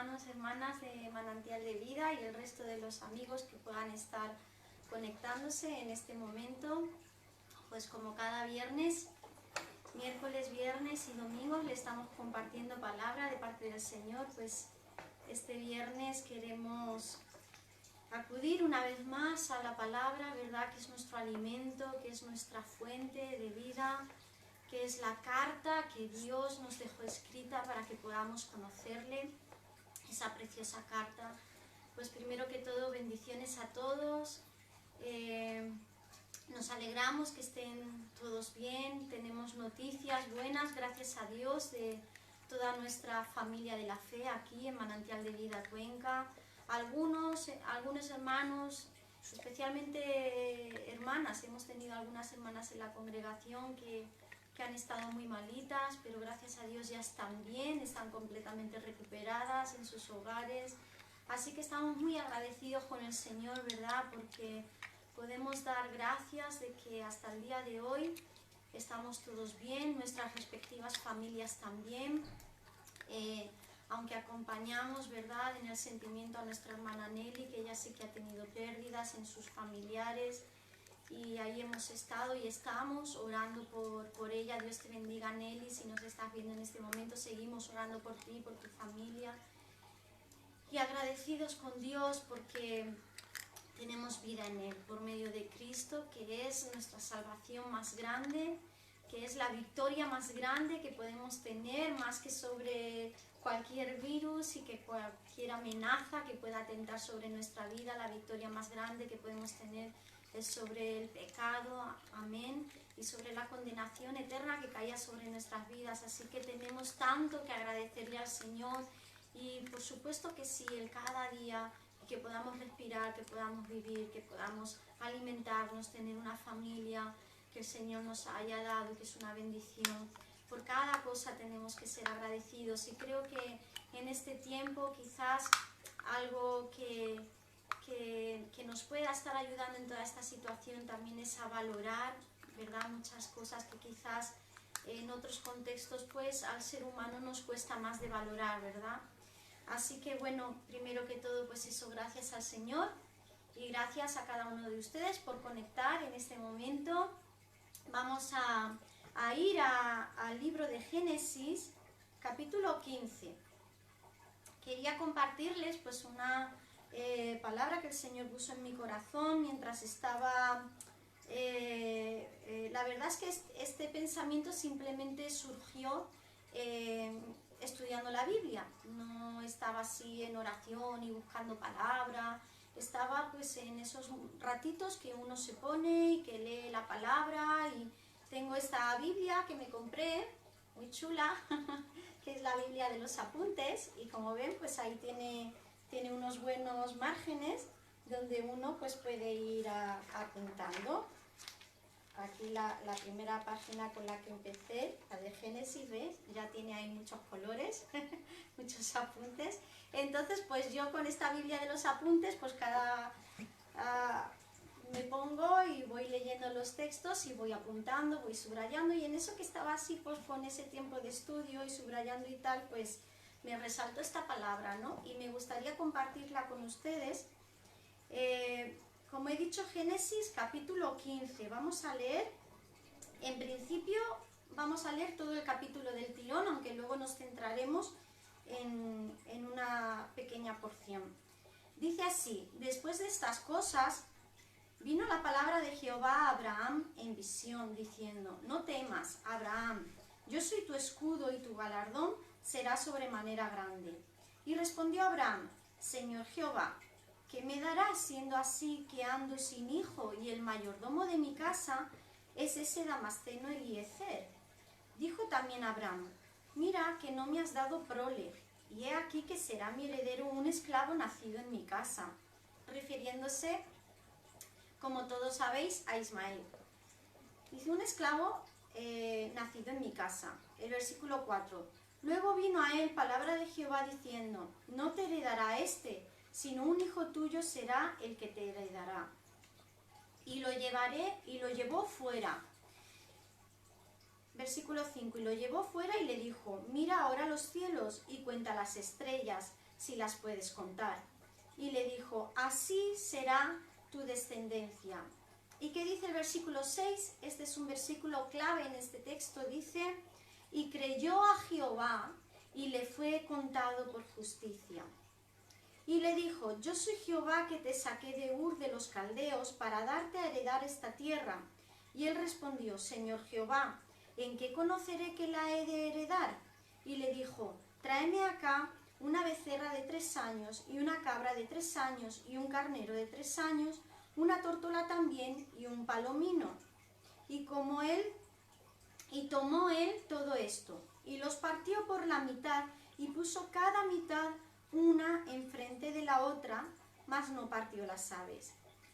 hermanos, hermanas de Manantial de Vida y el resto de los amigos que puedan estar conectándose en este momento. Pues como cada viernes, miércoles, viernes y domingos le estamos compartiendo palabra de parte del Señor. Pues este viernes queremos acudir una vez más a la palabra, ¿verdad? Que es nuestro alimento, que es nuestra fuente de vida, que es la carta que Dios nos dejó escrita para que podamos conocerle, esa preciosa carta. Pues primero que todo, bendiciones a todos. Nos alegramos que estén todos bien, tenemos noticias buenas, gracias a Dios, de toda nuestra familia de la fe aquí en Manantial de Vida Cuenca. Algunos hermanos, especialmente hermanas, hemos tenido algunas hermanas en la congregación que han estado muy malitas, pero gracias a Dios ya están bien, están completamente recuperadas en sus hogares. Así que estamos muy agradecidos con el Señor, ¿verdad? Porque podemos dar gracias de que hasta el día de hoy estamos todos bien, nuestras respectivas familias también. Aunque acompañamos, ¿verdad?, en el sentimiento a nuestra hermana Nelly, que ella sí que ha tenido pérdidas en sus familiares, y ahí hemos estado y estamos orando por ella. Dios te bendiga, Nelly, si nos estás viendo en este momento, seguimos orando por ti, por tu familia, y agradecidos con Dios porque tenemos vida en Él, por medio de Cristo, que es nuestra salvación más grande, que es la victoria más grande que podemos tener, más que sobre cualquier virus y que cualquier amenaza que pueda atentar sobre nuestra vida. La victoria más grande que podemos tener es sobre el pecado, amén, y sobre la condenación eterna que caía sobre nuestras vidas. Así que tenemos tanto que agradecerle al Señor, y por supuesto que sí, el cada día, que podamos respirar, que podamos vivir, que podamos alimentarnos, tener una familia que el Señor nos haya dado, que es una bendición. Por cada cosa tenemos que ser agradecidos, y creo que en este tiempo quizás algo que nos pueda estar ayudando en toda esta situación también es a valorar, ¿verdad?, muchas cosas que quizás en otros contextos pues al ser humano nos cuesta más de valorar, ¿verdad? Así que bueno, primero que todo pues eso, gracias al Señor y gracias a cada uno de ustedes por conectar en este momento. Vamos a ir al libro de Génesis, capítulo 15. Quería compartirles pues una palabra que el Señor puso en mi corazón mientras estaba... la verdad es que este pensamiento simplemente surgió estudiando la Biblia. No estaba así en oración y buscando palabra, estaba pues en esos ratitos que uno se pone y que lee la palabra. Y tengo esta Biblia que me compré, muy chula, que es la Biblia de los apuntes, y como ven pues ahí tiene unos buenos márgenes donde uno pues puede ir apuntando. Aquí la primera página con la que empecé, la de Génesis, ¿ves? Ya tiene ahí muchos colores, muchos apuntes. Entonces, pues yo con esta Biblia de los apuntes, pues me pongo y voy leyendo los textos y voy apuntando, voy subrayando, y en eso que estaba así, pues con ese tiempo de estudio y subrayando y tal, pues me resaltó esta palabra, ¿no? Y me gustaría compartirla con ustedes. Como he dicho, Génesis capítulo 15, vamos a leer, en principio vamos a leer todo el capítulo del tirón, aunque luego nos centraremos en una pequeña porción. Dice así: después de estas cosas, vino la palabra de Jehová a Abraham en visión, diciendo: no temas, Abraham, yo soy tu escudo y tu galardón será sobremanera grande. Y respondió Abraham: Señor Jehová, ¿qué me darás siendo así que ando sin hijo y el mayordomo de mi casa es ese Damasceno Eliezer? Dijo también Abraham: mira que no me has dado prole, y he aquí que será mi heredero un esclavo nacido en mi casa, refiriéndose, como todos sabéis, a Ismael. Dice: un esclavo nacido en mi casa. El versículo 4. Luego vino a él palabra de Jehová diciendo: no te heredará este, sino un hijo tuyo será el que te heredará. Y lo llevó fuera. Versículo 5. Y lo llevó fuera y le dijo: mira ahora los cielos y cuenta las estrellas, si las puedes contar. Y le dijo, así será tu descendencia. ¿Y qué dice el versículo 6? Este es un versículo clave en este texto. Dice, y creyó a Jehová y le fue contado por justicia. Y le dijo, yo soy Jehová que te saqué de Ur de los Caldeos para darte a heredar esta tierra. Y él respondió, Señor Jehová, ¿en qué conoceré que la he de heredar? Y le dijo, tráeme acá una becerra de 3 años, y una cabra de 3 años, y un carnero de 3 años, una tórtola también, y un palomino. Y tomó él todo esto, y los partió por la mitad, y puso cada mitad una enfrente de la otra, mas no partió las aves.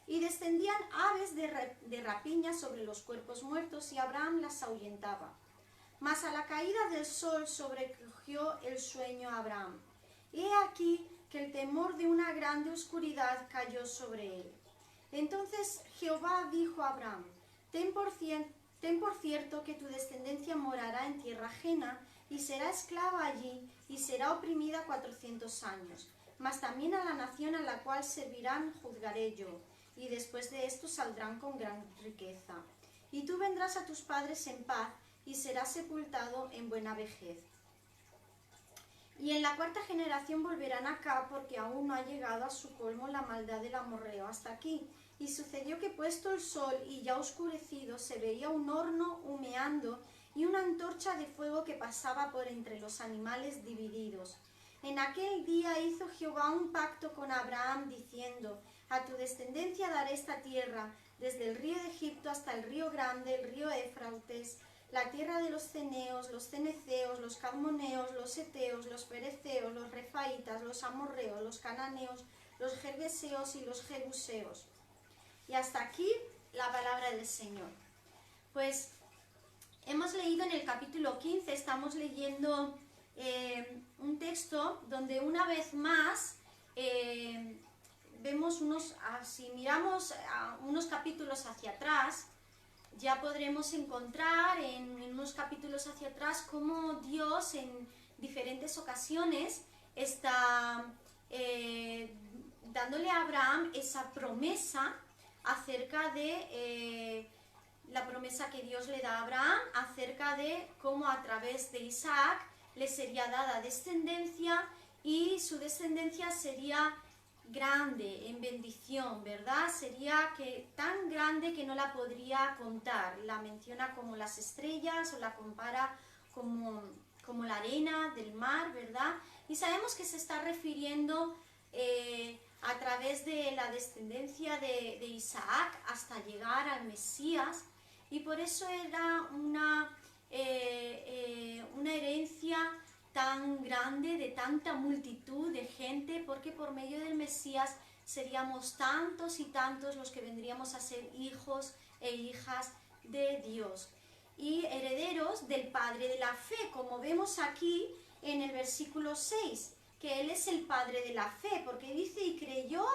Y descendían aves de rapiña sobre los cuerpos muertos, y Abraham las ahuyentaba. Mas a la caída del sol sobrecogió el sueño a Abraham. He aquí que el temor de una grande oscuridad cayó sobre él. Entonces Jehová dijo a Abraham, ten por cierto que tu descendencia morará en tierra ajena, y será esclava allí, y será oprimida 400 años. Mas también a la nación a la cual servirán juzgaré yo, y después de esto saldrán con gran riqueza. Y tú vendrás a tus padres en paz, y serás sepultado en buena vejez. Y en la 4ª generación volverán acá, porque aún no ha llegado a su colmo la maldad del amorreo hasta aquí. Y sucedió que puesto el sol y ya oscurecido, se veía un horno humeando y una antorcha de fuego que pasaba por entre los animales divididos. En aquel día hizo Jehová un pacto con Abraham, diciendo, a tu descendencia daré esta tierra, desde el río de Egipto hasta el río grande, el río Éufrates, la tierra de los ceneos, los ceneceos, los cadmoneos, los heteos, los fereceos, los refaitas, los amorreos, los cananeos, los gergeseos y los jebuseos. Y hasta aquí la palabra del Señor. Pues hemos leído en el capítulo 15, estamos leyendo un texto donde una vez más vemos si miramos unos capítulos hacia atrás, ya podremos encontrar en unos capítulos hacia atrás cómo Dios en diferentes ocasiones está dándole a Abraham esa promesa acerca de la promesa que Dios le da a Abraham, acerca de cómo a través de Isaac le sería dada descendencia y su descendencia sería grande en bendición, ¿verdad? Sería tan grande que no la podría contar. La menciona como las estrellas o la compara como la arena del mar, ¿verdad? Y sabemos que se está refiriendo a través de la descendencia de Isaac hasta llegar al Mesías, y por eso era una herencia tan grande, de tanta multitud de gente, porque por medio del Mesías seríamos tantos y tantos los que vendríamos a ser hijos e hijas de Dios y herederos del Padre de la fe, como vemos aquí en el versículo 6, que Él es el Padre de la fe, porque dice, y creyó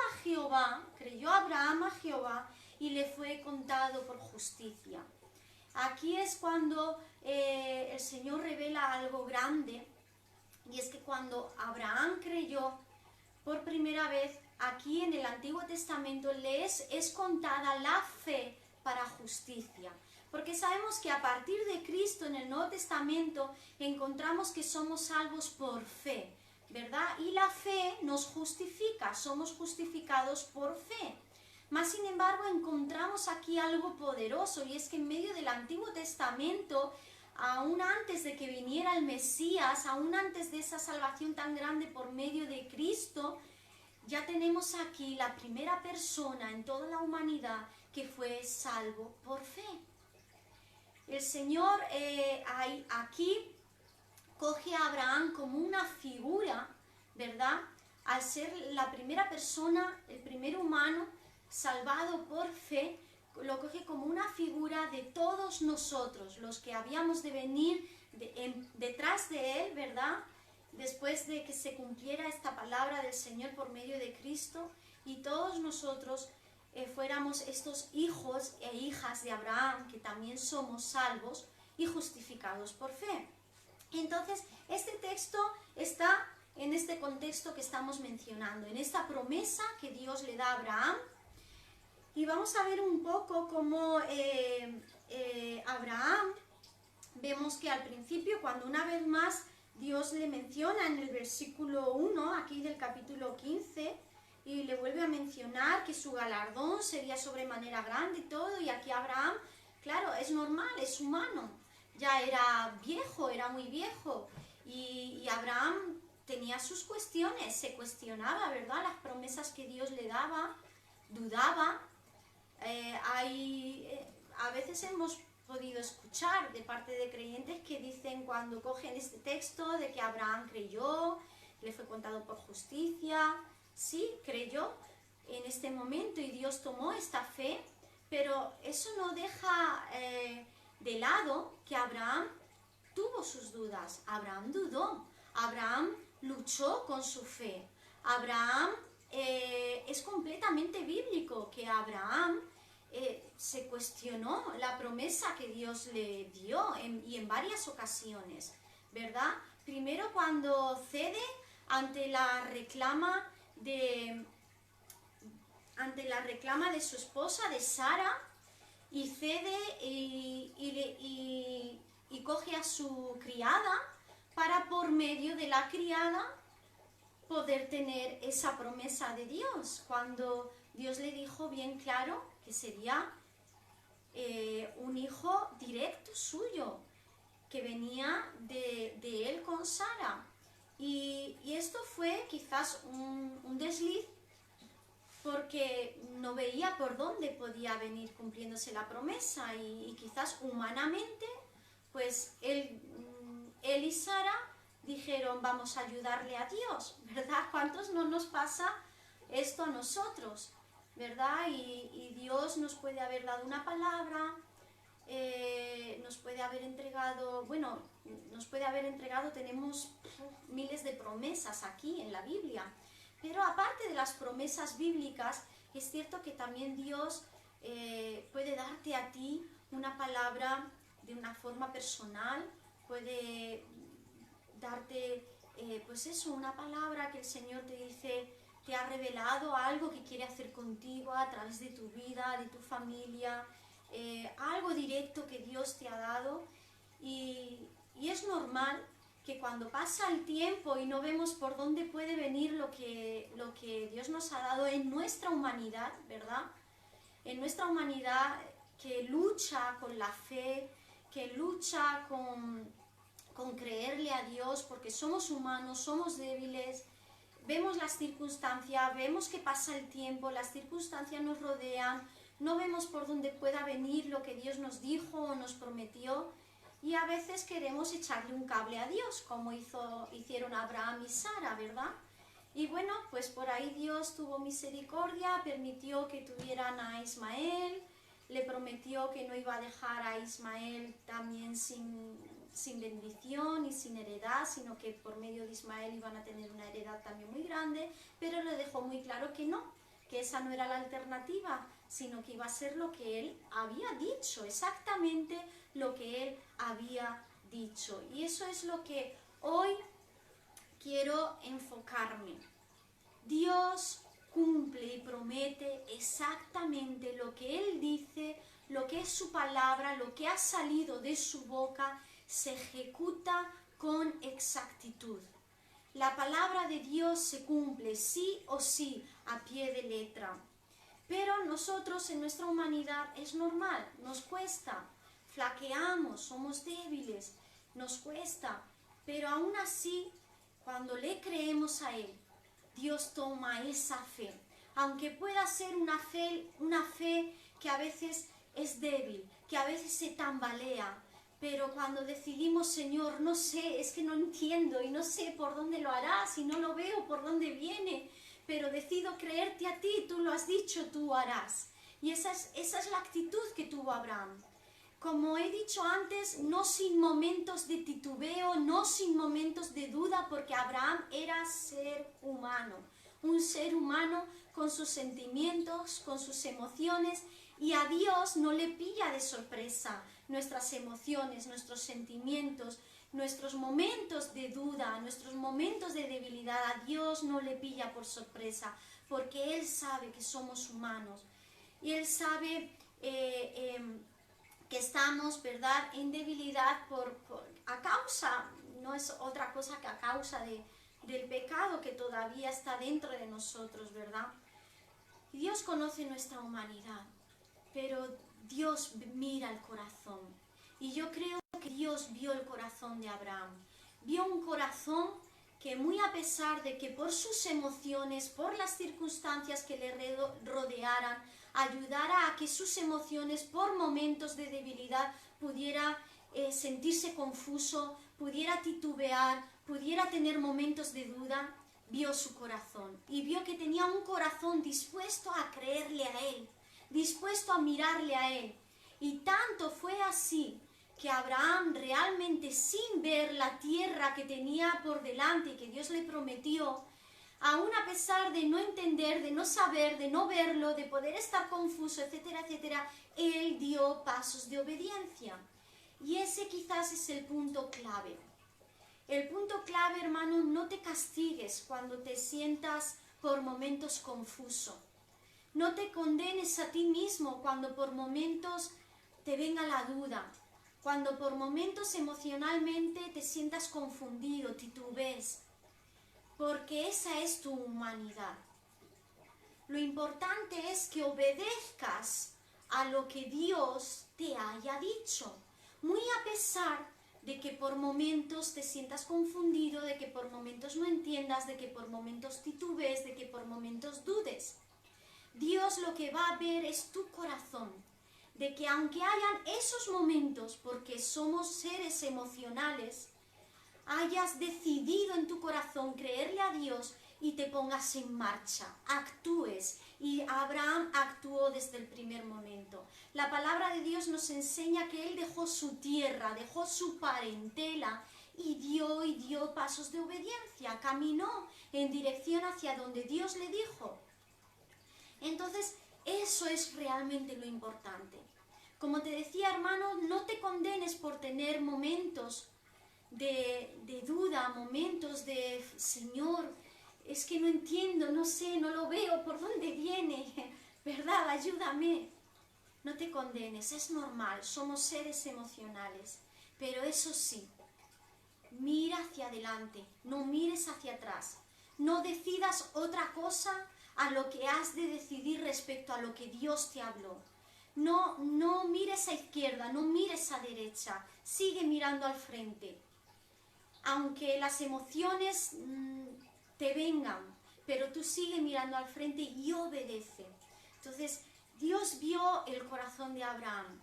Abraham a Jehová, y le fue contado por justicia. Aquí es cuando el Señor revela algo grande, y es que cuando Abraham creyó por primera vez, aquí en el Antiguo Testamento le es contada la fe para justicia. Porque sabemos que a partir de Cristo en el Nuevo Testamento encontramos que somos salvos por fe, ¿verdad? Y la fe nos justifica, somos justificados por fe. Mas sin embargo encontramos aquí algo poderoso, y es que en medio del Antiguo Testamento, aún antes de que viniera el Mesías, aún antes de esa salvación tan grande por medio de Cristo, ya tenemos aquí la primera persona en toda la humanidad que fue salvo por fe. El Señor aquí coge a Abraham como una figura, ¿verdad? Al ser la primera persona, el primer humano salvado por fe, lo coge como una figura de todos nosotros, los que habíamos de venir detrás de Él, ¿verdad? Después de que se cumpliera esta palabra del Señor por medio de Cristo, y todos nosotros fuéramos estos hijos e hijas de Abraham, que también somos salvos y justificados por fe. Entonces, este texto está en este contexto que estamos mencionando, en esta promesa que Dios le da a Abraham. Y vamos a ver un poco cómo Abraham, vemos que al principio, cuando una vez más Dios le menciona en el versículo 1, aquí del capítulo 15, y le vuelve a mencionar que su galardón sería sobremanera grande y todo, y aquí Abraham, claro, es normal, es humano, ya era viejo, era muy viejo, y Abraham tenía sus cuestiones, se cuestionaba, ¿verdad?, las promesas que Dios le daba, dudaba. A veces hemos podido escuchar de parte de creyentes que dicen, cuando cogen este texto de que Abraham creyó, le fue contado por justicia, sí, creyó en este momento y Dios tomó esta fe, pero eso no deja de lado que Abraham tuvo sus dudas. Abraham dudó, Abraham luchó con su fe. Abraham es completamente bíblico que Abraham se cuestionó la promesa que Dios le dio y en varias ocasiones, ¿verdad? Primero cuando cede ante la reclama de su esposa, de Sara, y cede y coge a su criada para, por medio de la criada, poder tener esa promesa de Dios, cuando Dios le dijo bien claro que sería un hijo directo suyo, que venía de él con Sara. Y esto fue quizás un desliz, porque no veía por dónde podía venir cumpliéndose la promesa, y quizás humanamente, pues él y Sara dijeron, vamos a ayudarle a Dios, ¿verdad? ¿Cuántos no nos pasa esto a nosotros, verdad? Y Dios nos puede haber dado una palabra, nos puede haber entregado, tenemos miles de promesas aquí en la Biblia, pero aparte de las promesas bíblicas, es cierto que también Dios puede darte a ti una palabra de una forma personal, puede darte, una palabra que el Señor te dice, te ha revelado algo que quiere hacer contigo a través de tu vida, de tu familia, algo directo que Dios te ha dado, y es normal que cuando pasa el tiempo y no vemos por dónde puede venir lo que Dios nos ha dado en nuestra humanidad, ¿verdad? En nuestra humanidad que lucha con la fe, que lucha con creerle a Dios, porque somos humanos, somos débiles, vemos las circunstancias, vemos que pasa el tiempo, las circunstancias nos rodean, no vemos por dónde pueda venir lo que Dios nos dijo o nos prometió, y a veces queremos echarle un cable a Dios, como hicieron Abraham y Sara, ¿verdad? Y bueno, pues por ahí Dios tuvo misericordia, permitió que tuvieran a Ismael, le prometió que no iba a dejar a Ismael también sin bendición y sin heredad, sino que por medio de Ismael iban a tener una heredad también muy grande, pero le dejó muy claro que no, que esa no era la alternativa, sino que iba a ser lo que él había dicho, exactamente lo que él había dicho. Y eso es lo que hoy quiero enfocarme. Dios cumple y promete exactamente lo que Él dice, lo que es su palabra, lo que ha salido de su boca, se ejecuta con exactitud. La palabra de Dios se cumple sí o sí, a pie de letra. Pero nosotros en nuestra humanidad es normal, nos cuesta, flaqueamos, somos débiles, nos cuesta, pero aún así, cuando le creemos a Él, Dios toma esa fe, aunque pueda ser una fe que a veces es débil, que a veces se tambalea, pero cuando decidimos, Señor, no sé, es que no entiendo y no sé por dónde lo harás y no lo veo por dónde viene, pero decido creerte a ti, tú lo has dicho, tú harás. Y esa es la actitud que tuvo Abraham. Como he dicho antes, no sin momentos de titubeo, no sin momentos de duda, porque Abraham era ser humano, un ser humano con sus sentimientos, con sus emociones, y a Dios no le pilla de sorpresa nuestras emociones, nuestros sentimientos. nuestros momentos de duda, nuestros momentos de debilidad, a Dios no le pilla por sorpresa, porque Él sabe que somos humanos y Él sabe que estamos, ¿verdad?, en debilidad a causa, no es otra cosa que a causa del pecado que todavía está dentro de nosotros, ¿verdad? Dios conoce nuestra humanidad, pero Dios mira el corazón. Y yo creo que Dios vio el corazón de Abraham. Vio un corazón que muy a pesar de que por sus emociones, por las circunstancias que le rodearan, ayudara a que sus emociones por momentos de debilidad pudiera sentirse confuso, pudiera titubear, pudiera tener momentos de duda, vio su corazón y vio que tenía un corazón dispuesto a creerle a Él, dispuesto a mirarle a Él. Y tanto fue así que Abraham realmente, sin ver la tierra que tenía por delante y que Dios le prometió, aún a pesar de no entender, de no saber, de no verlo, de poder estar confuso, etcétera, etcétera, él dio pasos de obediencia. Y ese quizás es el punto clave. El punto clave, hermano, no te castigues cuando te sientas por momentos confuso. No te condenes a ti mismo cuando por momentos te venga la duda, cuando por momentos emocionalmente te sientas confundido, titubees, porque esa es tu humanidad. Lo importante es que obedezcas a lo que Dios te haya dicho, muy a pesar de que por momentos te sientas confundido, de que por momentos no entiendas, de que por momentos titubees, de que por momentos dudes. Dios lo que va a ver es tu corazón, de que aunque hayan esos momentos, porque somos seres emocionales, hayas decidido en tu corazón creerle a Dios y te pongas en marcha, actúes. Y Abraham actuó desde el primer momento. La palabra de Dios nos enseña que él dejó su tierra, dejó su parentela y dio pasos de obediencia, caminó en dirección hacia donde Dios le dijo. Entonces, eso es realmente lo importante. Como te decía, hermano, no te condenes por tener momentos de duda, momentos de Señor, es que no entiendo, no sé, no lo veo, ¿por dónde viene? ¿Verdad? Ayúdame. No te condenes, es normal, somos seres emocionales, pero eso sí, mira hacia adelante, no mires hacia atrás, no decidas otra cosa a lo que has de decidir respecto a lo que Dios te habló. No mires a izquierda, no mires a derecha, sigue mirando al frente. Aunque las emociones te vengan, pero tú sigue mirando al frente y obedece. Entonces, Dios vio el corazón de Abraham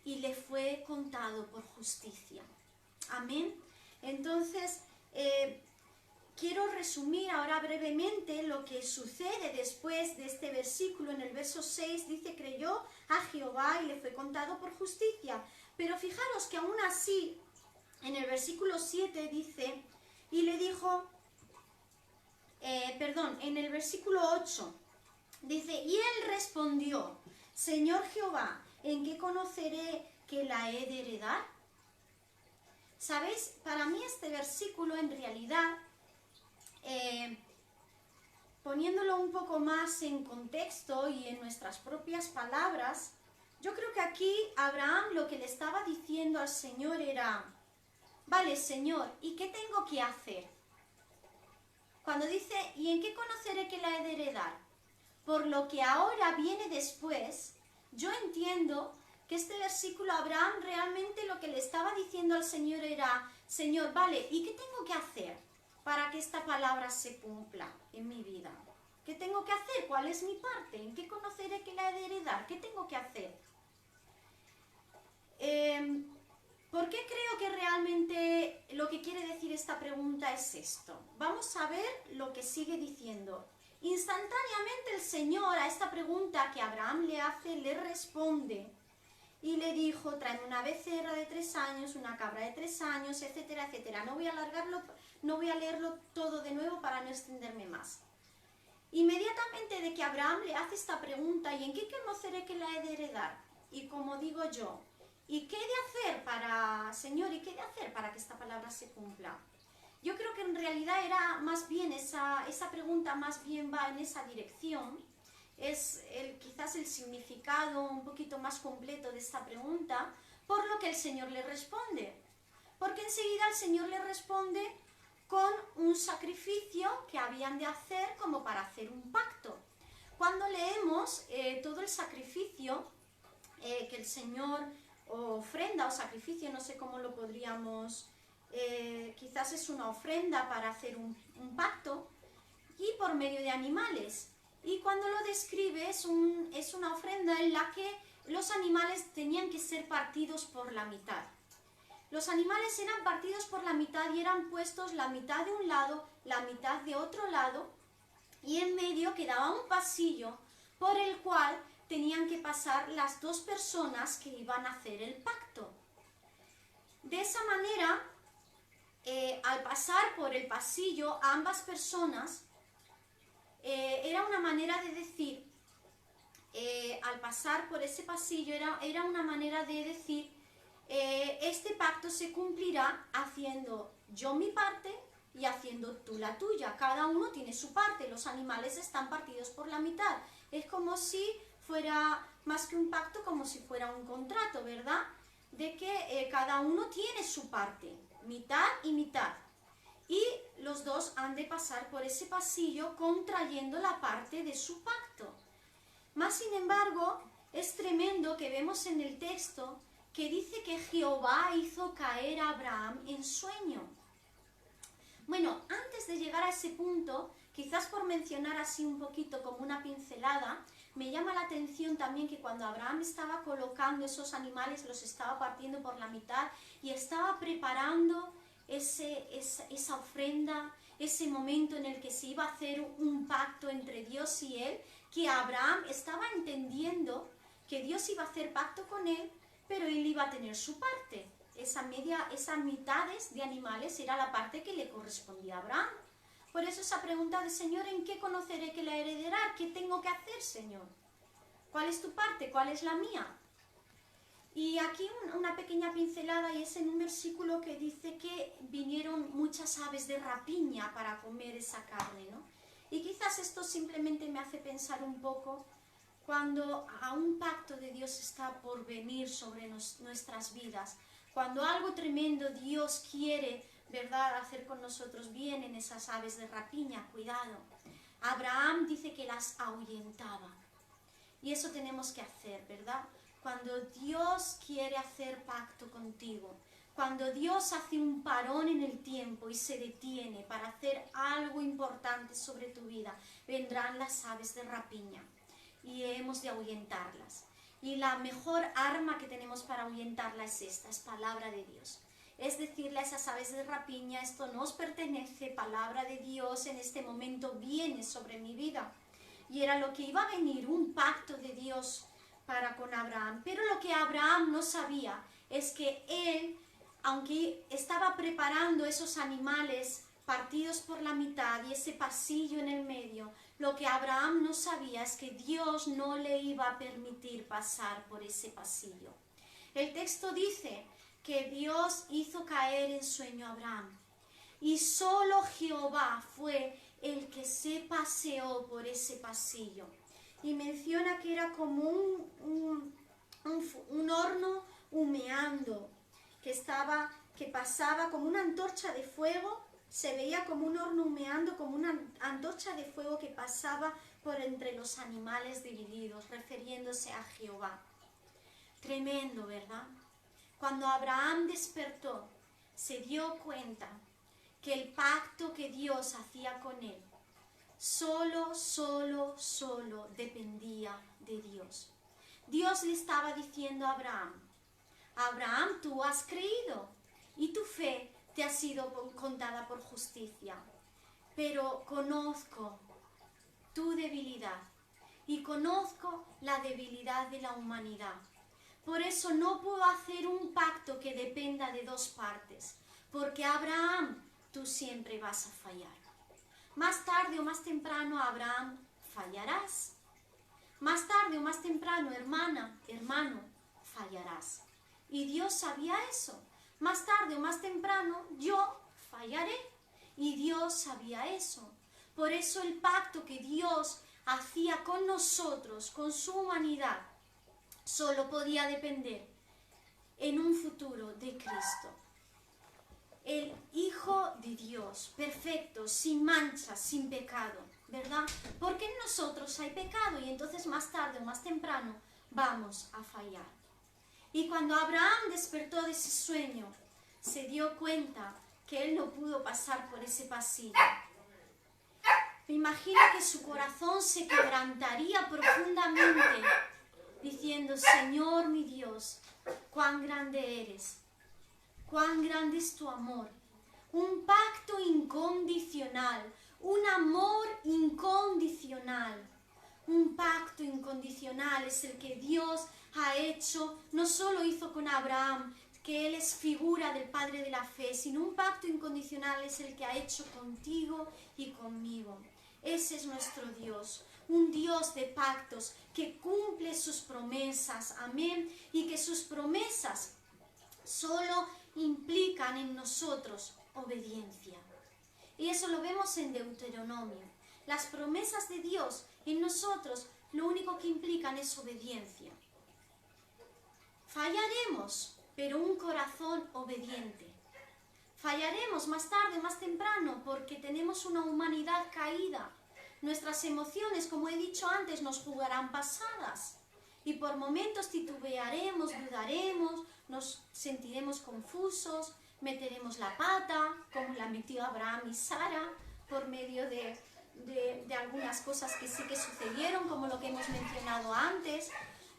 y le fue contado por justicia. Amén. Entonces, quiero resumir ahora brevemente lo que sucede después de este versículo. En el verso 6 dice, creyó a Jehová y le fue contado por justicia. Pero fijaros que aún así, en el versículo 7 dice, y le dijo, en el versículo 8 dice, y él respondió, Señor Jehová, ¿en qué conoceré que la he de heredar? ¿Sabéis? Para mí este versículo en realidad, poniéndolo un poco más en contexto y en nuestras propias palabras, yo creo que aquí Abraham lo que le estaba diciendo al Señor era, vale, Señor, ¿y qué tengo que hacer? Cuando dice, ¿y en qué conoceré que la he de heredar? Por lo que ahora viene después, yo entiendo que este versículo, Abraham realmente lo que le estaba diciendo al Señor era, Señor, vale, ¿y qué tengo que hacer para que esta palabra se cumpla en mi vida? ¿Qué tengo que hacer? ¿Cuál es mi parte? ¿En qué conoceré que la he de heredar? ¿Qué tengo que hacer? ¿Por qué creo que realmente lo que quiere decir esta pregunta es esto? Vamos a ver lo que sigue diciendo. Instantáneamente el Señor a esta pregunta que Abraham le hace, le responde y le dijo, tráeme una becerra de 3 años, una cabra de 3 años, etcétera, etcétera. No voy a leerlo todo de nuevo para no extenderme más. Inmediatamente de que Abraham le hace esta pregunta, ¿y en qué conoceré que la he de heredar? Y como digo yo, ¿y qué he de hacer para, Señor, y qué he de hacer para que esta palabra se cumpla? Yo creo que en realidad era más bien, esa pregunta más bien va en esa dirección. Es quizás el significado un poquito más completo de esta pregunta, por lo que el Señor le responde. Porque enseguida el Señor le responde con un sacrificio que habían de hacer como para hacer un pacto. Cuando leemos todo el sacrificio que el Señor, o ofrenda o sacrificio, no sé cómo lo podríamos, quizás es una ofrenda para hacer un pacto, y por medio de animales. Y cuando lo describe es una ofrenda en la que los animales tenían que ser partidos por la mitad. Los animales eran partidos por la mitad y eran puestos la mitad de un lado, la mitad de otro lado, y en medio quedaba un pasillo por el cual tenían que pasar las dos personas que iban a hacer el pacto. De esa manera, al pasar por el pasillo, ambas personas, era una manera de decir, al pasar por ese pasillo, era una manera de decir, este pacto se cumplirá haciendo yo mi parte y haciendo tú la tuya. Cada uno tiene su parte, los animales están partidos por la mitad. Es como si fuera, más que un pacto, como si fuera un contrato, ¿verdad? De que cada uno tiene su parte, mitad y mitad. Y los dos han de pasar por ese pasillo contrayendo la parte de su pacto. Más sin embargo, es tremendo que vemos en el texto que dice que Jehová hizo caer a Abraham en sueño. Bueno, antes de llegar a ese punto, quizás por mencionar así un poquito como una pincelada, me llama la atención también que cuando Abraham estaba colocando esos animales, los estaba partiendo por la mitad y estaba preparando esa ofrenda, ese momento en el que se iba a hacer un pacto entre Dios y él, que Abraham estaba entendiendo que Dios iba a hacer pacto con él, pero él iba a tener su parte. Esas mitades de animales era la parte que le correspondía a Abraham. Por eso esa pregunta de Señor, ¿en qué conoceré que la heredará? ¿Qué tengo que hacer, Señor? ¿Cuál es tu parte? ¿Cuál es la mía? Y aquí una pequeña pincelada, y es en un versículo que dice que vinieron muchas aves de rapiña para comer esa carne, ¿no? Y quizás esto simplemente me hace pensar un poco cuando a un pacto de Dios está por venir sobre nuestras vidas, cuando algo tremendo Dios quiere, ¿verdad?, hacer con nosotros, vienen esas aves de rapiña, cuidado. Abraham dice que las ahuyentaba. Y eso tenemos que hacer, ¿verdad? Cuando Dios quiere hacer pacto contigo, cuando Dios hace un parón en el tiempo y se detiene para hacer algo importante sobre tu vida, vendrán las aves de rapiña y hemos de ahuyentarlas. Y la mejor arma que tenemos para ahuyentarlas es palabra de Dios. Es decirle a esas aves de rapiña, esto no os pertenece, palabra de Dios en este momento viene sobre mi vida. Y era lo que iba a venir, un pacto de Dios para con Abraham. Pero lo que Abraham no sabía es que él, aunque estaba preparando esos animales partidos por la mitad y ese pasillo en el medio, lo que Abraham no sabía es que Dios no le iba a permitir pasar por ese pasillo. El texto dice que Dios hizo caer en sueño a Abraham y solo Jehová fue el que se paseó por ese pasillo. Y menciona que era como un horno humeando, que pasaba como una antorcha de fuego, se veía como un horno humeando, como una antorcha de fuego que pasaba por entre los animales divididos, refiriéndose a Jehová. Tremendo, ¿verdad? Cuando Abraham despertó, se dio cuenta que el pacto que Dios hacía con él solo dependía de Dios. Dios le estaba diciendo a Abraham, Abraham, tú has creído y tu fe te ha sido contada por justicia, pero conozco tu debilidad y conozco la debilidad de la humanidad. Por eso no puedo hacer un pacto que dependa de dos partes, porque Abraham, tú siempre vas a fallar. Más tarde o más temprano, Abraham, fallarás. Más tarde o más temprano, hermana, hermano, fallarás. Y Dios sabía eso. Más tarde o más temprano yo fallaré. Y Dios sabía eso. Por eso el pacto que Dios hacía con nosotros, con su humanidad, solo podía depender en un futuro de Cristo. El Hijo de Dios, perfecto, sin mancha, sin pecado, ¿verdad? Porque en nosotros hay pecado y entonces más tarde o más temprano vamos a fallar. Y cuando Abraham despertó de ese sueño, se dio cuenta que él no pudo pasar por ese pasillo. Me imagino que su corazón se quebrantaría profundamente, diciendo: Señor mi Dios, cuán grande eres, cuán grande es tu amor. Un pacto incondicional, un amor incondicional. Un pacto incondicional es el que Dios ha hecho, no solo hizo con Abraham, que él es figura del Padre de la fe, sino un pacto incondicional es el que ha hecho contigo y conmigo. Ese es nuestro Dios, un Dios de pactos que cumple sus promesas, amén, y que sus promesas solo implican en nosotros obediencia. Y eso lo vemos en Deuteronomio. Las promesas de Dios en nosotros lo único que implican es obediencia. Fallaremos, pero un corazón obediente. Fallaremos más tarde, más temprano, porque tenemos una humanidad caída. Nuestras emociones, como he dicho antes, nos jugarán pasadas. Y por momentos titubearemos, dudaremos, nos sentiremos confusos, meteremos la pata, como la metió Abraham y Sara, por medio de algunas cosas que sí que sucedieron, como lo que hemos mencionado antes.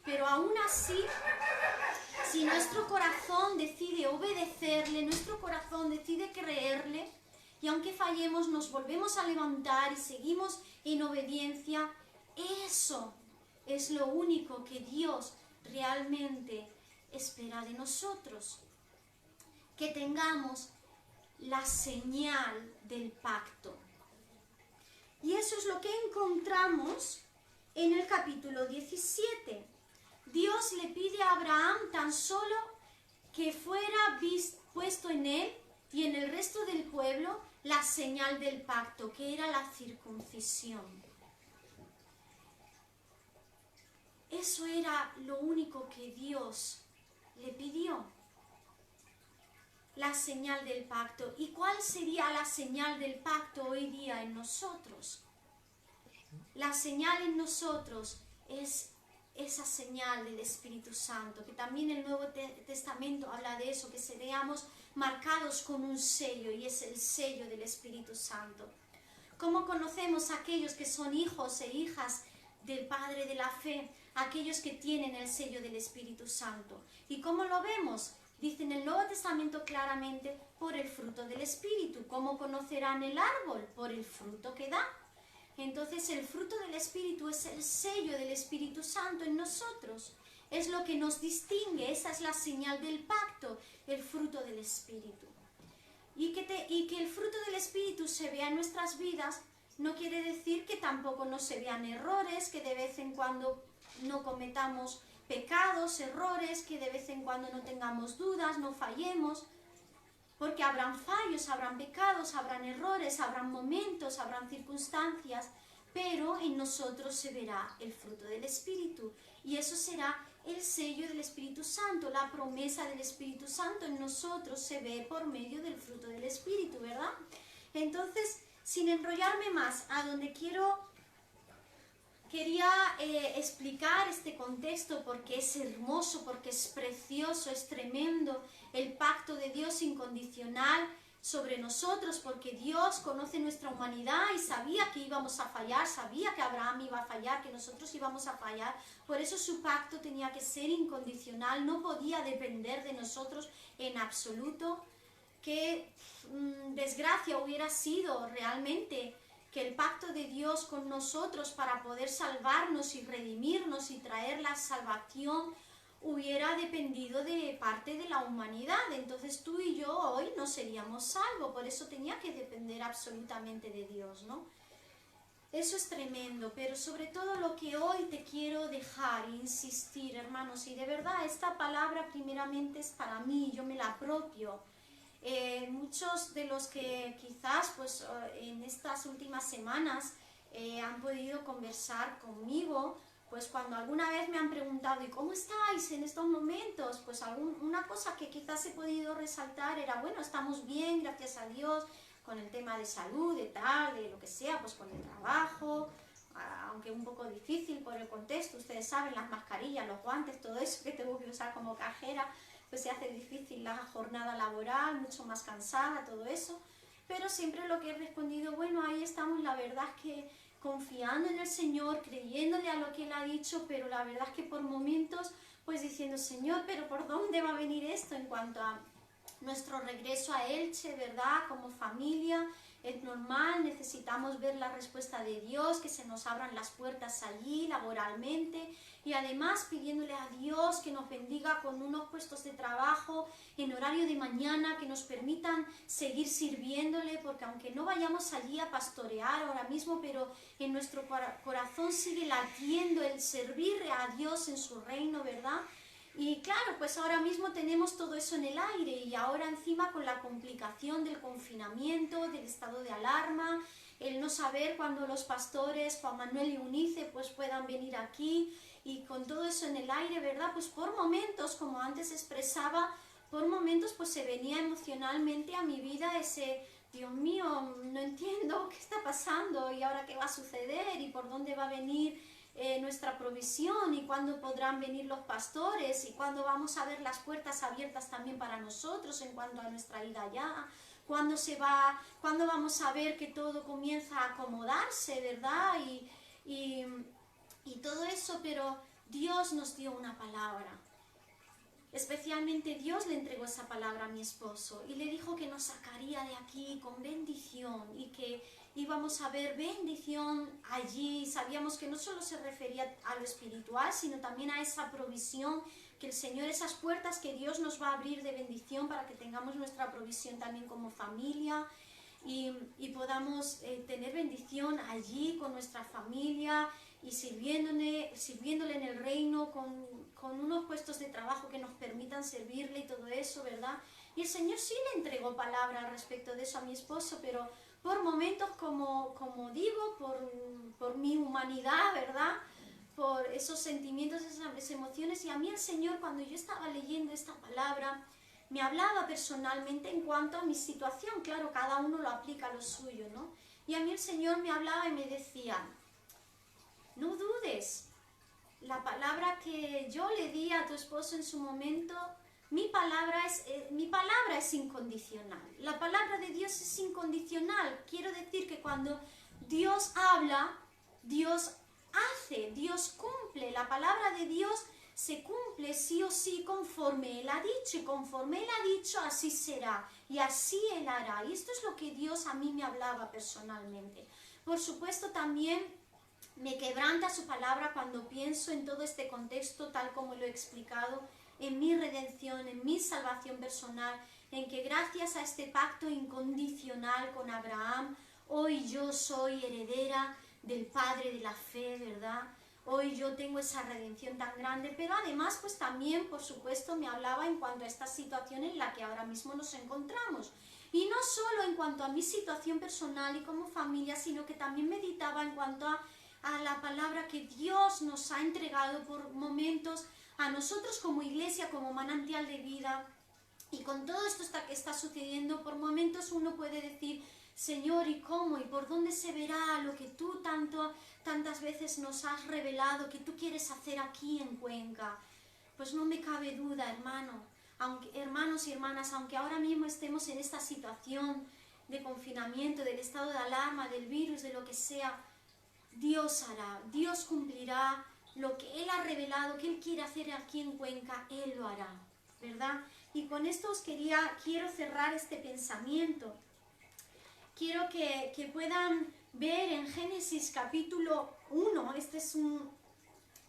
Pero aún así, si nuestro corazón decide obedecerle, nuestro corazón decide creerle, y aunque fallemos, nos volvemos a levantar y seguimos en obediencia, eso es lo único que Dios realmente espera de nosotros. Que tengamos la señal del pacto. Y eso es lo que encontramos en el capítulo 17. Dios le pide a Abraham tan solo que fuera puesto en él y en el resto del pueblo la señal del pacto, que era la circuncisión. Eso era lo único que Dios le pidió. La señal del pacto. ¿Y cuál sería la señal del pacto hoy día en nosotros? La señal en nosotros es esa señal del Espíritu Santo, que también el Nuevo Testamento habla de eso, que seríamos marcados con un sello, y es el sello del Espíritu Santo. ¿Cómo conocemos a aquellos que son hijos e hijas del Padre de la fe? Aquellos que tienen el sello del Espíritu Santo. ¿Y cómo lo vemos? Dice en el Nuevo Testamento claramente: por el fruto del Espíritu. ¿Cómo conocerán el árbol? Por el fruto que da. Entonces el fruto del Espíritu es el sello del Espíritu Santo en nosotros. Es lo que nos distingue, esa es la señal del pacto, el fruto del Espíritu. Y que el fruto del Espíritu se vea en nuestras vidas no quiere decir que tampoco no se vean errores, que de vez en cuando no cometamos pecados, errores, que de vez en cuando no tengamos dudas, no fallemos. Porque habrán fallos, habrán pecados, habrán errores, habrán momentos, habrán circunstancias, pero en nosotros se verá el fruto del Espíritu. Y eso será el sello del Espíritu Santo, la promesa del Espíritu Santo en nosotros se ve por medio del fruto del Espíritu, ¿verdad? Entonces, sin enrollarme más, a donde quería explicar este contexto, porque es hermoso, porque es precioso, es tremendo, el pacto de Dios incondicional sobre nosotros, porque Dios conoce nuestra humanidad y sabía que íbamos a fallar, sabía que Abraham iba a fallar, que nosotros íbamos a fallar, por eso su pacto tenía que ser incondicional, no podía depender de nosotros en absoluto. Qué desgracia hubiera sido realmente que el pacto de Dios con nosotros para poder salvarnos y redimirnos y traer la salvación hubiera dependido de parte de la humanidad. Entonces tú y yo hoy no seríamos salvos, por eso tenía que depender absolutamente de Dios, ¿no? Eso es tremendo, pero sobre todo lo que hoy te quiero dejar, insistir, hermanos, y de verdad esta palabra primeramente es para mí, yo me la apropio. Muchos de los que quizás pues, en estas últimas semanas han podido conversar conmigo, pues cuando alguna vez me han preguntado, ¿y cómo estáis en estos momentos? Pues una cosa que quizás he podido resaltar era, bueno, estamos bien, gracias a Dios, con el tema de salud, de tal, de lo que sea, pues con el trabajo, aunque un poco difícil por el contexto, ustedes saben, las mascarillas, los guantes, todo eso que tengo que usar como cajera, pues se hace difícil la jornada laboral, mucho más cansada, todo eso, pero siempre lo que he respondido, bueno, ahí estamos, la verdad es que confiando en el Señor, creyéndole a lo que Él ha dicho, pero la verdad es que por momentos, pues diciendo, Señor, pero ¿por dónde va a venir esto en cuanto a nuestro regreso a Elche, verdad? Como familia, es normal, necesitamos ver la respuesta de Dios, que se nos abran las puertas allí laboralmente y además pidiéndole a Dios que nos bendiga con unos puestos de trabajo en horario de mañana, que nos permitan seguir sirviéndole, porque aunque no vayamos allí a pastorear ahora mismo, pero en nuestro corazón sigue latiendo el servir a Dios en su reino, ¿verdad? Y claro, pues ahora mismo tenemos todo eso en el aire y ahora encima con la complicación del confinamiento, del estado de alarma, el no saber cuándo los pastores Juan Manuel y Eunice pues puedan venir aquí y con todo eso en el aire, ¿verdad? Pues por momentos, como antes expresaba, por momentos pues se venía emocionalmente a mi vida ese, Dios mío, no entiendo qué está pasando y ahora qué va a suceder y por dónde va a venir nuestra provisión y cuándo podrán venir los pastores y cuándo vamos a ver las puertas abiertas también para nosotros en cuanto a nuestra ida allá, cuándo vamos a ver que todo comienza a acomodarse, ¿verdad? Y todo eso, pero Dios nos dio una palabra. Especialmente Dios le entregó esa palabra a mi esposo y le dijo que nos sacaría de aquí con bendición y que íbamos a ver bendición allí. Sabíamos que no solo se refería a lo espiritual, sino también a esa provisión que el Señor, esas puertas que Dios nos va a abrir de bendición para que tengamos nuestra provisión también como familia y podamos tener bendición allí con nuestra familia y sirviéndole en el reino con unos puestos de trabajo que nos permitan servirle y todo eso, ¿verdad? Y el Señor sí le entregó palabra al respecto de eso a mi esposo, pero por momentos, como digo, por mi humanidad, ¿verdad? Por esos sentimientos, esas emociones, y a mí el Señor, cuando yo estaba leyendo esta palabra, me hablaba personalmente en cuanto a mi situación. Claro, cada uno lo aplica a lo suyo, ¿no? Y a mí el Señor me hablaba y me decía, no dudes, la palabra que yo le di a tu esposo en su momento, mi palabra es incondicional. La palabra de Dios es incondicional. Quiero decir que cuando Dios habla, Dios hace, Dios cumple. La palabra de Dios se cumple sí o sí conforme Él ha dicho, y conforme Él ha dicho así será, y así Él hará. Y esto es lo que Dios a mí me hablaba personalmente. Por supuesto también me quebranta su palabra cuando pienso en todo este contexto, tal como lo he explicado, en mi redención, en mi salvación personal, en que gracias a este pacto incondicional con Abraham, hoy yo soy heredera del Padre de la fe, ¿verdad? Hoy yo tengo esa redención tan grande, pero además pues también, por supuesto, me hablaba en cuanto a esta situación en la que ahora mismo nos encontramos. Y no solo en cuanto a mi situación personal y como familia, sino que también meditaba en cuanto a la palabra que Dios nos ha entregado por momentos a nosotros como iglesia, como manantial de vida. Y con todo esto que está sucediendo, por momentos uno puede decir, Señor, ¿y cómo? ¿Y por dónde se verá lo que tú tantas veces nos has revelado, que tú quieres hacer aquí en Cuenca? Pues no me cabe duda, hermanos y hermanas, aunque ahora mismo estemos en esta situación de confinamiento, del estado de alarma, del virus, de lo que sea, Dios hará, Dios cumplirá lo que Él ha revelado, que Él quiere hacer aquí en Cuenca, Él lo hará, ¿verdad? Y con esto quiero cerrar este pensamiento. Quiero que puedan ver en Génesis capítulo 1,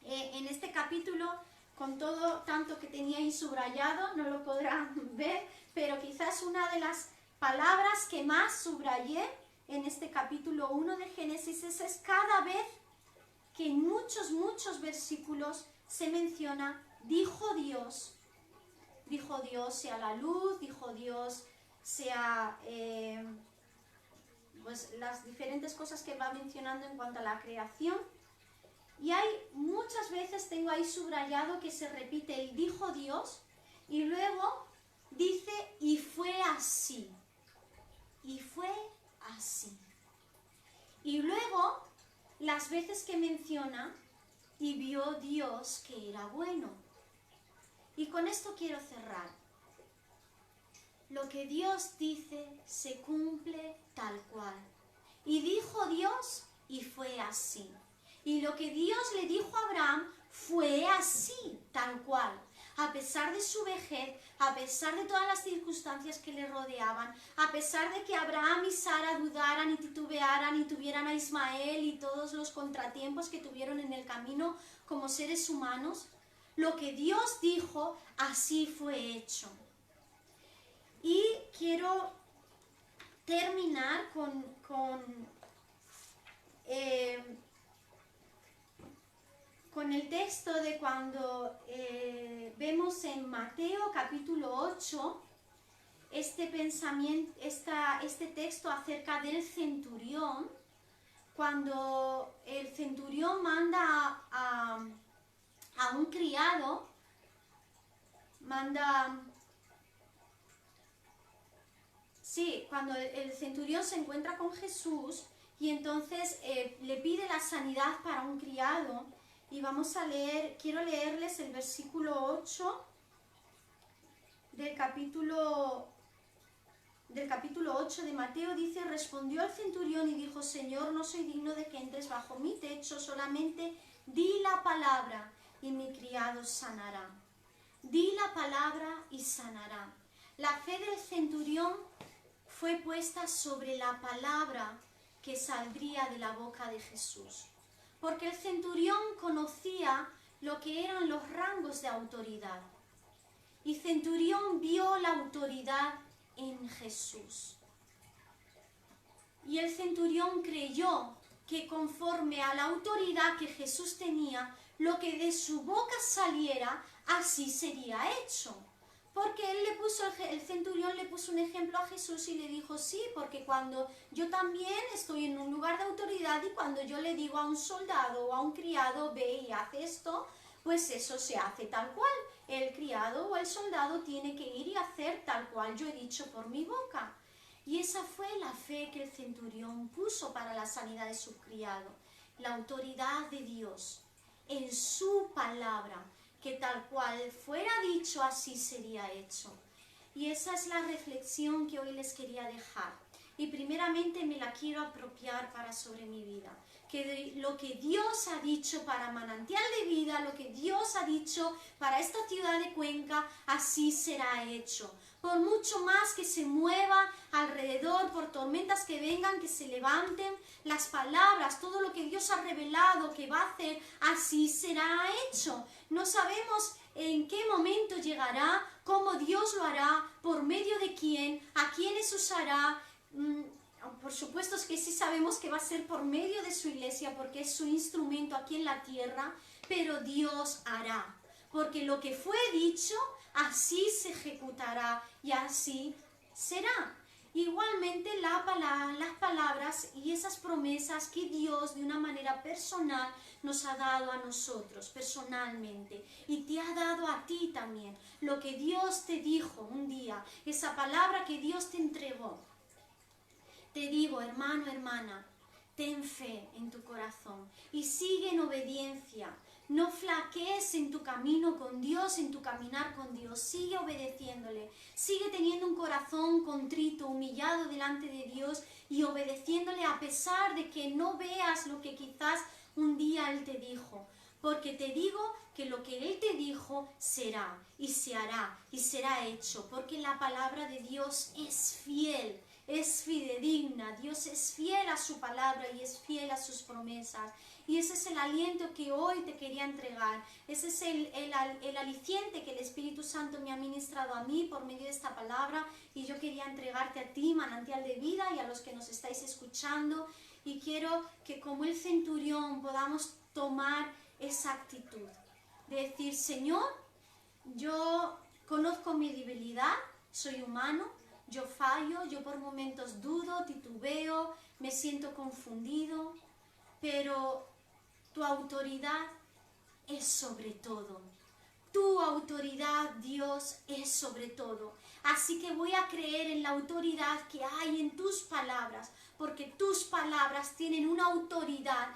en este capítulo, con todo tanto que tenía ahí subrayado, no lo podrán ver, pero quizás una de las palabras que más subrayé en este capítulo 1 de Génesis es cada vez que en muchos versículos se menciona, dijo Dios sea la luz, dijo Dios sea pues las diferentes cosas que va mencionando en cuanto a la creación. Y hay muchas veces, tengo ahí subrayado, que se repite el dijo Dios y luego dice y fue así. Y fue así. Y luego las veces que menciona y vio Dios que era bueno. Y con esto quiero cerrar. Lo que Dios dice se cumple tal cual. Y dijo Dios y fue así. Y lo que Dios le dijo a Abraham fue así, tal cual. A pesar de su vejez, a pesar de todas las circunstancias que le rodeaban, a pesar de que Abraham y Sara dudaran y titubearan y tuvieran a Ismael y todos los contratiempos que tuvieron en el camino como seres humanos, lo que Dios dijo, así fue hecho. Y quiero terminar con el texto de cuando vemos en Mateo capítulo 8 este pensamiento, este texto acerca del centurión, cuando el centurión manda a un criado, cuando el centurión se encuentra con Jesús y entonces le pide la sanidad para un criado. Y vamos a leer, quiero leerles el versículo 8 del capítulo 8 de Mateo. Dice, respondió el centurión y dijo, Señor, no soy digno de que entres bajo mi techo, solamente di la palabra y mi criado sanará. Di la palabra y sanará. La fe del centurión fue puesta sobre la palabra que saldría de la boca de Jesús. Porque el centurión conocía lo que eran los rangos de autoridad. Y centurión vio la autoridad en Jesús. Y el centurión creyó que conforme a la autoridad que Jesús tenía, lo que de su boca saliera, así sería hecho. Porque el centurión le puso un ejemplo a Jesús y le dijo, sí, porque cuando yo también estoy en un lugar de autoridad y cuando yo le digo a un soldado o a un criado, ve y hace esto, pues eso se hace tal cual. El criado o el soldado tiene que ir y hacer tal cual yo he dicho por mi boca. Y esa fue la fe que el centurión puso para la sanidad de su criado. La autoridad de Dios en su palabra, que tal cual fuera dicho, así sería hecho. Y esa es la reflexión que hoy les quería dejar. Y primeramente me la quiero apropiar para sobre mi vida. Que lo que Dios ha dicho para Manantial de Vida, lo que Dios ha dicho para esta ciudad de Cuenca, así será hecho. Por mucho más que se mueva alrededor, por tormentas que vengan, que se levanten, las palabras, todo lo que Dios ha revelado que va a hacer, así será hecho. No sabemos en qué momento llegará, cómo Dios lo hará, por medio de quién, a quiénes usará. Por supuesto es que sí sabemos que va a ser por medio de su iglesia, porque es su instrumento aquí en la tierra, pero Dios hará. Porque lo que fue dicho, así se ejecutará y así será. Igualmente las palabras y esas promesas que Dios de una manera personal nos ha dado a nosotros personalmente y te ha dado a ti también. Lo que Dios te dijo un día, esa palabra que Dios te entregó. Te digo, hermano, hermana, ten fe en tu corazón y sigue en obediencia. No flaquees en tu camino con Dios, en tu caminar con Dios. Sigue obedeciéndole. Sigue teniendo un corazón contrito, humillado delante de Dios y obedeciéndole a pesar de que no veas lo que quizás un día Él te dijo. Porque te digo que lo que Él te dijo será y se hará y será hecho. Porque la palabra de Dios es fiel, es fidedigna. reina, Dios es fiel a su palabra y es fiel a sus promesas. Y ese es el aliento que hoy te quería entregar. Ese es el aliciente que el Espíritu Santo me ha ministrado a mí por medio de esta palabra. Y yo quería entregarte a ti, manantial de vida, y a los que nos estáis escuchando. Y quiero que como el centurión podamos tomar esa actitud. De decir, Señor, yo conozco mi debilidad, soy humano, yo fallo, yo por momentos dudo, titubeo, me siento confundido, pero tu autoridad es sobre todo. Tu autoridad, Dios, es sobre todo. Así que voy a creer en la autoridad que hay en tus palabras, porque tus palabras tienen una autoridad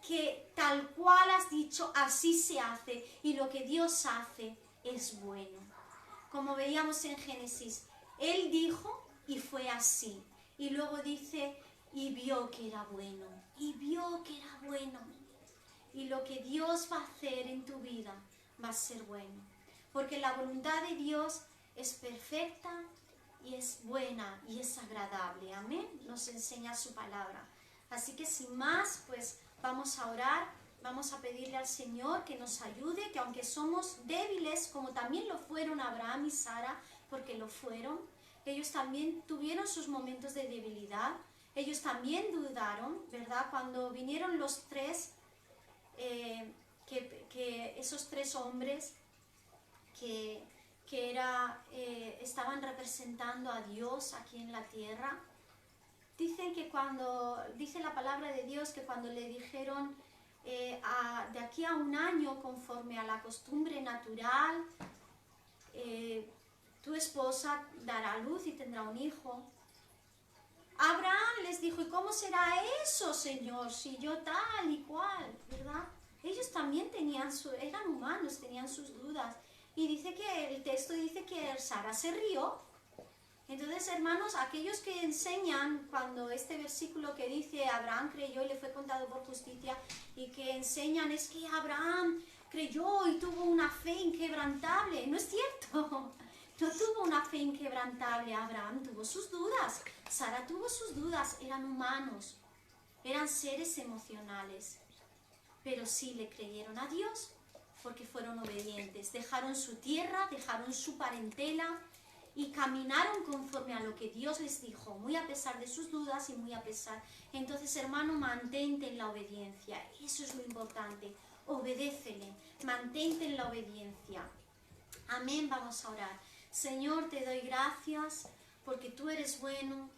que tal cual has dicho, así se hace, y lo que Dios hace es bueno. Como veíamos en Génesis, Él dijo y fue así. Y luego dice, y vio que era bueno, y vio que era bueno. Y lo que Dios va a hacer en tu vida va a ser bueno. Porque la voluntad de Dios es perfecta y es buena y es agradable. Amén. Nos enseña su palabra. Así que sin más, pues vamos a orar, vamos a pedirle al Señor que nos ayude, que aunque somos débiles, como también lo fueron Abraham y Sara, porque lo fueron, ellos también tuvieron sus momentos de debilidad, ellos también dudaron, ¿verdad? Cuando vinieron los tres, esos tres hombres que estaban representando a Dios aquí en la tierra, dicen que dice la palabra de Dios que cuando le dijeron de aquí a un año, conforme a la costumbre natural, tu esposa dará a luz y tendrá un hijo. Abraham les dijo, ¿y cómo será eso, Señor? Si yo tal y cual, ¿verdad? Ellos también eran humanos, tenían sus dudas. Y dice que el texto dice que Sara se rió. Entonces, hermanos, aquellos que enseñan, cuando este versículo que dice Abraham creyó y le fue contado por justicia, y que enseñan es que Abraham creyó y tuvo una fe inquebrantable. No es cierto. No tuvo una fe inquebrantable. Abraham tuvo sus dudas. Sara tuvo sus dudas. Eran humanos. Eran seres emocionales. Pero sí le creyeron a Dios porque fueron obedientes. Dejaron su tierra, dejaron su parentela y caminaron conforme a lo que Dios les dijo, muy a pesar de sus dudas y muy a pesar. Entonces, hermano, mantente en la obediencia. Eso es lo importante. Obedécele. Mantente en la obediencia. Amén. Vamos a orar. Señor, te doy gracias porque tú eres bueno,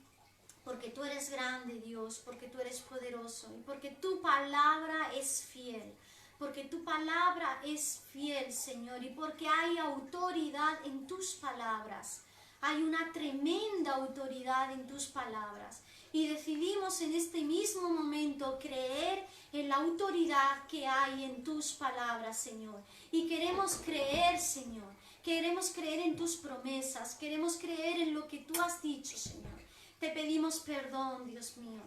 porque tú eres grande, Dios, porque tú eres poderoso y porque tu palabra es fiel. Porque tu palabra es fiel, Señor, y porque hay autoridad en tus palabras. Hay una tremenda autoridad en tus palabras. Y decidimos en este mismo momento creer en la autoridad que hay en tus palabras, Señor. Y queremos creer, Señor. Queremos creer en tus promesas. Queremos creer en lo que tú has dicho, Señor. Te pedimos perdón, Dios mío.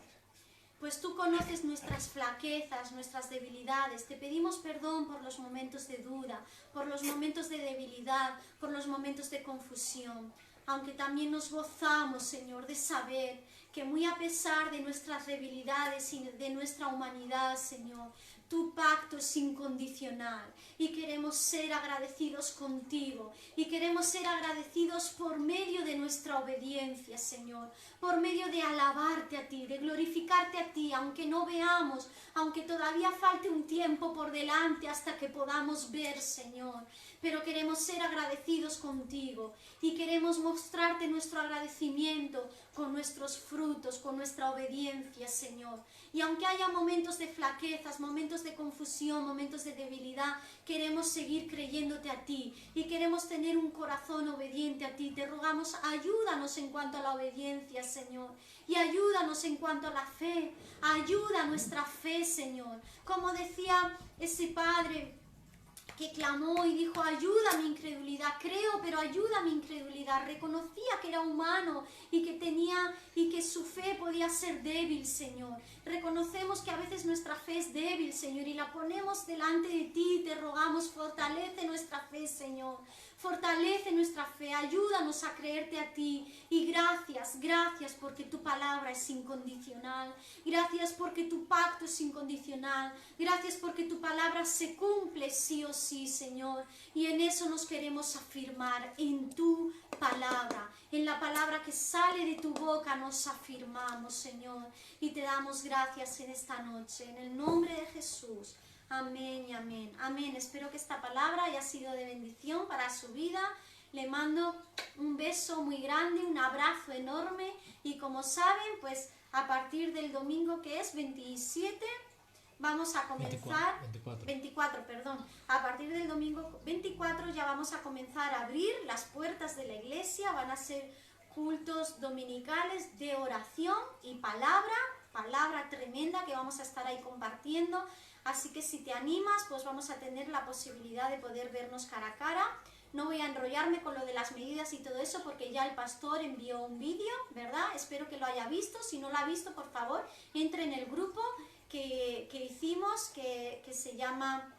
Pues tú conoces nuestras flaquezas, nuestras debilidades. Te pedimos perdón por los momentos de duda, por los momentos de debilidad, por los momentos de confusión. Aunque también nos gozamos, Señor, de saber que muy a pesar de nuestras debilidades y de nuestra humanidad, Señor, tu pacto es incondicional y queremos ser agradecidos contigo y queremos ser agradecidos por medio de nuestra obediencia, Señor, por medio de alabarte a ti, de glorificarte a ti, aunque no veamos, aunque todavía falte un tiempo por delante hasta que podamos ver, Señor. Pero queremos ser agradecidos contigo y queremos mostrarte nuestro agradecimiento con nuestros frutos, con nuestra obediencia, Señor. Y aunque haya momentos de flaquezas, momentos de confusión, momentos de debilidad, queremos seguir creyéndote a ti y queremos tener un corazón obediente a ti. Te rogamos, ayúdanos en cuanto a la obediencia, Señor, y ayúdanos en cuanto a la fe. Ayuda nuestra fe, Señor. Como decía ese padre que clamó y dijo, ayuda mi incredulidad, creo, pero ayuda mi incredulidad. Reconocía que era humano y que su fe podía ser débil, Señor. Reconocemos que a veces nuestra fe es débil, Señor, y la ponemos delante de ti y te rogamos, fortalece nuestra fe, Señor. Fortalece nuestra fe, ayúdanos a creerte a ti. Y gracias, gracias porque tu palabra es incondicional. Gracias porque tu pacto es incondicional. Gracias porque tu palabra se cumple sí o sí, Señor. Y en eso nos queremos afirmar, en tu palabra. En la palabra que sale de tu boca nos afirmamos, Señor. Y te damos gracias en esta noche. En el nombre de Jesús. Amén y amén. Amén. Espero que esta palabra haya sido de bendición para su vida. Le mando un beso muy grande, un abrazo enorme. Y como saben, pues a partir del domingo que es 27, vamos a comenzar... 24, perdón. A partir del domingo 24 ya vamos a comenzar a abrir las puertas de la iglesia. Van a ser cultos dominicales de oración y palabra tremenda que vamos a estar ahí compartiendo. Así que si te animas, pues vamos a tener la posibilidad de poder vernos cara a cara. No voy a enrollarme con lo de las medidas y todo eso porque ya el pastor envió un vídeo, ¿verdad? Espero que lo haya visto. Si no lo ha visto, por favor, entre en el grupo que hicimos, que se llama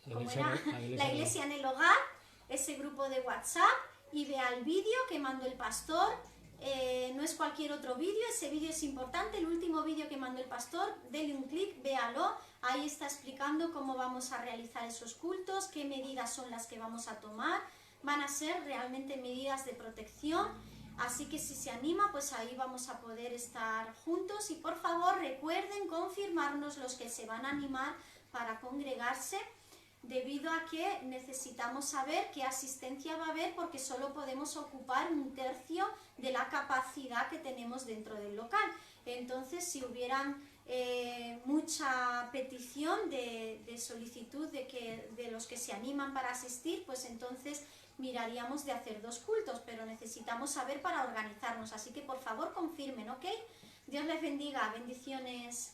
La Iglesia en el Hogar, ese grupo de WhatsApp, y vea el vídeo que mandó el pastor. No es cualquier otro vídeo, ese vídeo es importante, el último vídeo que mandó el pastor, denle un clic, véalo, ahí está explicando cómo vamos a realizar esos cultos, qué medidas son las que vamos a tomar, van a ser realmente medidas de protección, así que si se anima, pues ahí vamos a poder estar juntos y por favor recuerden confirmarnos los que se van a animar para congregarse, debido a que necesitamos saber qué asistencia va a haber porque solo podemos ocupar un tercio de la capacidad que tenemos dentro del local. Entonces, si hubieran mucha petición de solicitud de los que se animan para asistir, pues entonces miraríamos de hacer 2 cultos, pero necesitamos saber para organizarnos. Así que por favor confirmen, ¿ok? Dios les bendiga, bendiciones.